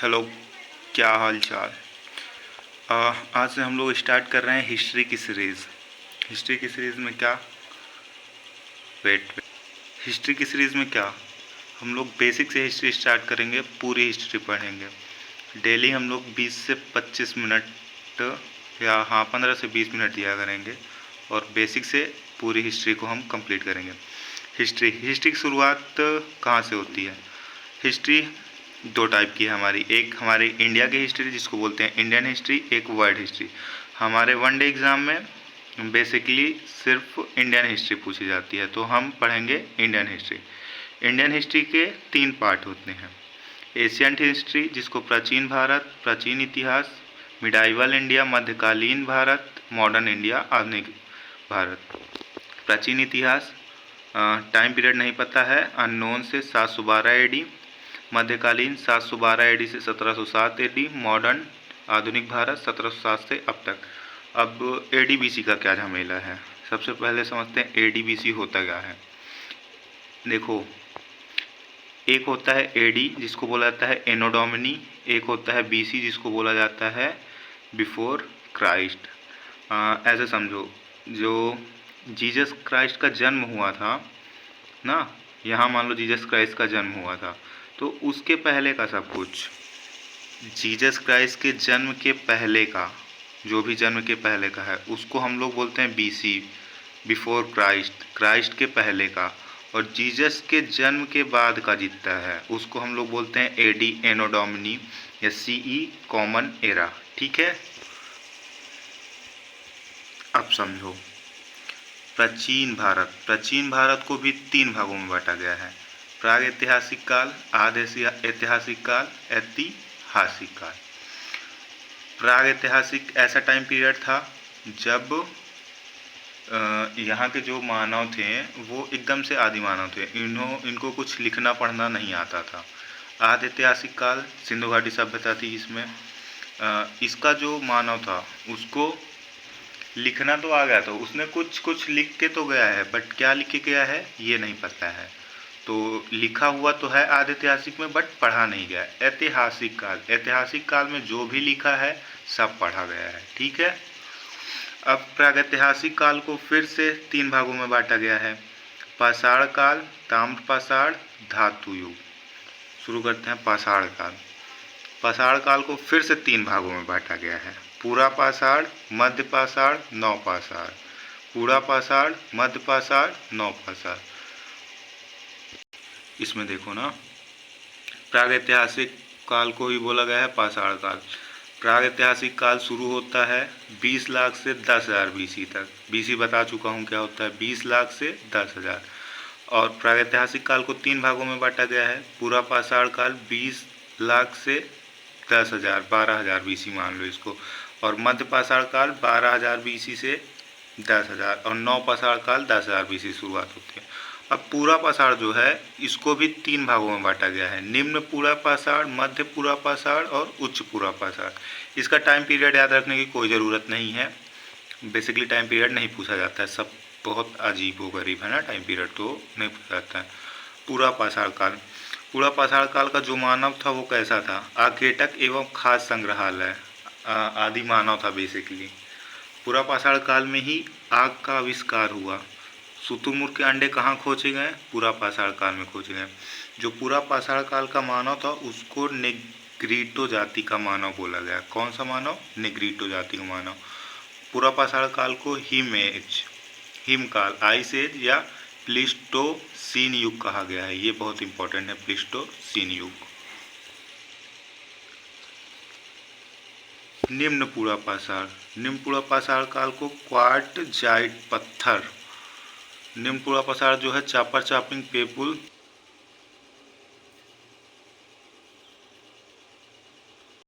Hello, क्या हाल चाल। आज से हम लोग स्टार्ट कर रहे हैं हिस्ट्री की सीरीज़। हिस्ट्री की सीरीज़ में क्या वेट हिस्ट्री की सीरीज़ में क्या हम लोग बेसिक से हिस्ट्री स्टार्ट करेंगे, पूरी हिस्ट्री पढ़ेंगे। डेली हम लोग 20 से 25 मिनट या 15 से 20 मिनट दिया करेंगे और बेसिक से पूरी हिस्ट्री को हम कंप्लीट करेंगे। हिस्ट्री की शुरुआत कहाँ से होती है? हिस्ट्री दो टाइप की है हमारी। एक हमारी इंडिया की हिस्ट्री जिसको बोलते हैं इंडियन हिस्ट्री, एक वर्ल्ड हिस्ट्री। हमारे वनडे एग्ज़ाम में बेसिकली सिर्फ इंडियन हिस्ट्री पूछी जाती है, तो हम पढ़ेंगे इंडियन हिस्ट्री। इंडियन हिस्ट्री के 3 पार्ट होते हैं। एशियंट हिस्ट्री जिसको प्राचीन भारत, प्राचीन इतिहास, मिडाइवल इंडिया मध्यकालीन भारत, मॉडर्न इंडिया आधुनिक भारत। प्राचीन इतिहास टाइम पीरियड नहीं पता है, अननोन से 712 एडी। मध्यकालीन 712 एडी से 1707 एडी। मॉडर्न आधुनिक भारत 1707 से अब तक। अब एडीबीसी का क्या झमेला है, सबसे पहले समझते हैं एडीबीसी होता क्या है। देखो, एक होता है एडी जिसको बोला जाता है एनो डोमिनी, एक होता है बीसी जिसको बोला जाता है बिफोर क्राइस्ट। ऐसे समझो, जो जीसस क्राइस्ट का जन्म हुआ था ना, यहाँ मान लो जीसस क्राइस्ट का जन्म हुआ था, तो उसके पहले का सब कुछ, जीसस क्राइस्ट के जन्म के पहले का, जो भी जन्म के पहले का है उसको हम लोग बोलते हैं बीसी, बिफोर क्राइस्ट, क्राइस्ट के पहले का। और जीसस के जन्म के बाद का जितना है उसको हम लोग बोलते हैं एडी, एनो डोमिनी या सीई, कॉमन एरा। ठीक है, अब समझो प्राचीन भारत को भी 3 भागों में बांटा गया है। प्राग ऐतिहासिक काल, आधे ऐतिहासिक काल, ऐतिहासिक काल। प्राग ऐतिहासिक ऐसा टाइम पीरियड था जब यहाँ के जो मानव थे वो एकदम से आदि मानव थे, इनको कुछ लिखना पढ़ना नहीं आता था। आधे ऐतिहासिक काल सिंधु घाटी सभ्यता थी, इसमें इसका जो मानव था उसको लिखना तो आ गया था, उसने कुछ लिख के तो गया है, बट क्या लिख के गया है ये नहीं पता है। तो लिखा हुआ तो है आधे ऐतिहासिक में, बट पढ़ा नहीं गया। ऐतिहासिक काल में जो भी लिखा है सब पढ़ा गया है। ठीक है, अब प्रागैतिहासिक काल को फिर से 3 भागों में बांटा गया है। पाषाण काल, ताम्र पाषाण, धातु युग। शुरू करते हैं पाषाण काल। पाषाण काल को फिर से 3 भागों में बांटा गया है। पूरा पाषाण, मध्य पाषाण, नवपाषाण। पूरा पाषाण, मध्य पाषाण, नवपाषाण। इसमें देखो ना, प्रागैतिहासिक काल को ही बोला गया है पाषाण काल। प्रागैतिहासिक काल शुरू होता है 20 लाख से 10,000 बीसी तक। बीसी बता चुका हूँ क्या होता है, 20 लाख से 10,000। और प्रागैतिहासिक काल को 3 भागों में बांटा गया है। पूरा पाषाण काल 20 लाख से 10,000, 12,000 बीसी मान लो इसको। और मध्य पाषाण काल 12,000 बीसी से 10,000। और नवपाषाण काल 10,000 बीसी शुरुआत होती है। अब पूरा पाषाण जो है इसको भी 3 भागों में बांटा गया है। निम्न पूरा पाषाण, मध्य पूरा पाषाण और उच्च पूरा पाषाण। इसका टाइम पीरियड याद रखने की कोई ज़रूरत नहीं है, बेसिकली टाइम पीरियड नहीं पूछा जाता है। सब बहुत अजीबोगरीब है ना, टाइम पीरियड तो नहीं पूछा जाता है। पूरा पाषाण काल का जो मानव था वो कैसा था? आकेटक एवं खाद्य संग्रहालय आदि मानव था बेसिकली। पूरा पाषाण काल में ही आग का आविष्कार हुआ। शुतुरमुर्ग के अंडे कहाँ खोजे गए? पूरा पाषाण काल में खोजे गए। जो पूरा पाषाण काल का मानव था उसको नेग्रीटो जाति का मानव बोला गया। कौन सा मानव? नेग्रीटो जाति का मानव। पूरा पाषाण काल को हिमकाल, आइस एज या प्लीस्टोसीन युग कहा गया है। ये बहुत इंपॉर्टेंट है, प्लीस्टोसीन युग। निम्न पूरा पाषाण काल को क्वार्टजाइट पत्थर। निम्न पूरा पाषाण जो है चापर चापिंग पेपुल